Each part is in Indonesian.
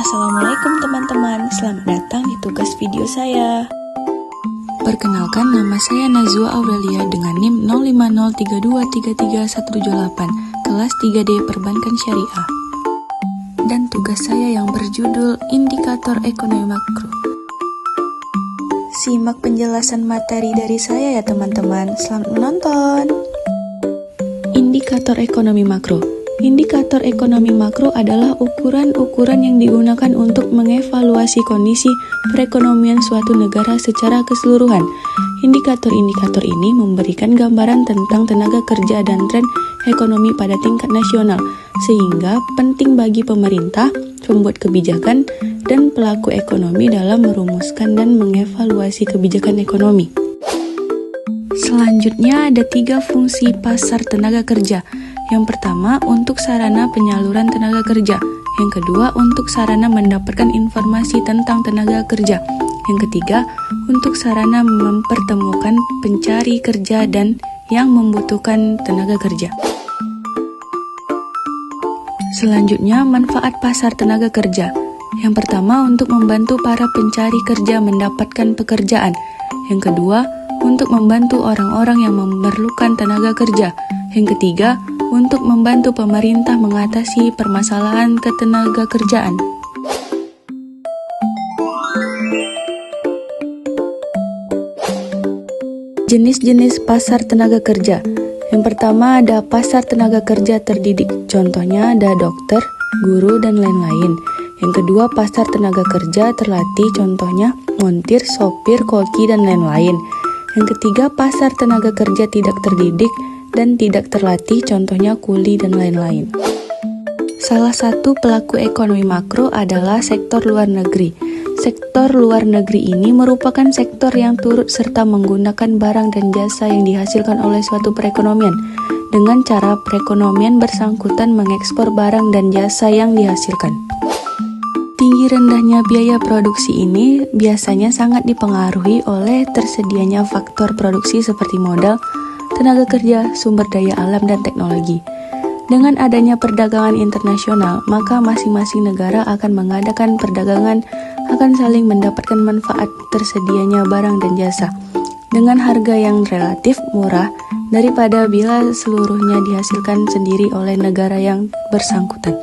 Assalamualaikum teman-teman, selamat datang di tugas video saya. Perkenalkan, nama saya Nazwa Aurelia dengan NIM 0503233178, kelas 3D Perbankan Syariah. Dan tugas saya yang berjudul Indikator Ekonomi Makro. Simak penjelasan materi dari saya ya teman-teman, selamat menonton. Indikator ekonomi makro. Indikator ekonomi makro adalah ukuran-ukuran yang digunakan untuk mengevaluasi kondisi perekonomian suatu negara secara keseluruhan. Indikator-indikator ini memberikan gambaran tentang tenaga kerja dan tren ekonomi pada tingkat nasional, sehingga penting bagi pemerintah, pembuat kebijakan, dan pelaku ekonomi dalam merumuskan dan mengevaluasi kebijakan ekonomi. Selanjutnya ada 3 fungsi pasar tenaga kerja. Yang pertama, untuk sarana penyaluran tenaga kerja. Yang kedua, untuk sarana mendapatkan informasi tentang tenaga kerja. Yang ketiga, untuk sarana mempertemukan pencari kerja dan yang membutuhkan tenaga kerja. Selanjutnya, manfaat pasar tenaga kerja. Yang pertama, untuk membantu para pencari kerja mendapatkan pekerjaan. Yang kedua, untuk membantu orang-orang yang memerlukan tenaga kerja. Yang ketiga, untuk membantu pemerintah mengatasi permasalahan ketenaga kerjaan. Jenis-jenis pasar tenaga kerja. Yang pertama ada pasar tenaga kerja terdidik. Contohnya ada dokter, guru, dan lain-lain. Yang kedua pasar tenaga kerja terlatih. Contohnya montir, sopir, koki, dan lain-lain. Yang ketiga pasar tenaga kerja tidak terdidik dan tidak terlatih, contohnya kuli dan lain-lain. Salah satu pelaku ekonomi makro adalah sektor luar negeri. Sektor luar negeri ini merupakan sektor yang turut serta menggunakan barang dan jasa yang dihasilkan oleh suatu perekonomian. Dengan cara perekonomian bersangkutan mengekspor barang dan jasa yang dihasilkan. Tinggi rendahnya biaya produksi ini biasanya sangat dipengaruhi oleh tersedianya faktor produksi seperti modal, tenaga kerja, sumber daya alam, dan teknologi. Dengan adanya perdagangan internasional, maka masing-masing negara akan mengadakan perdagangan akan saling mendapatkan manfaat tersedianya barang dan jasa dengan harga yang relatif murah daripada bila seluruhnya dihasilkan sendiri oleh negara yang bersangkutan.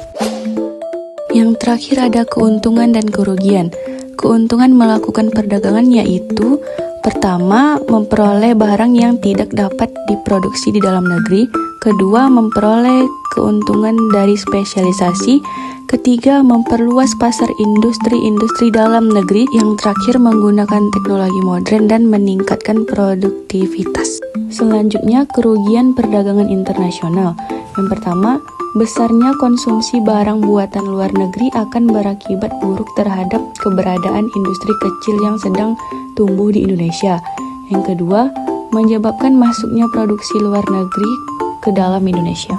Yang terakhir ada keuntungan dan kerugian. Keuntungan melakukan perdagangan yaitu pertama, memperoleh barang yang tidak dapat diproduksi di dalam negeri. Kedua, memperoleh keuntungan dari spesialisasi. Ketiga, memperluas pasar industri-industri dalam negeri. Yang terakhir, menggunakan teknologi modern dan meningkatkan produktivitas. Selanjutnya, kerugian perdagangan internasional. Yang pertama, besarnya konsumsi barang buatan luar negeri akan berakibat buruk terhadap keberadaan industri kecil yang sedang tumbuh di Indonesia. Yang kedua, menyebabkan masuknya produksi luar negeri ke dalam Indonesia.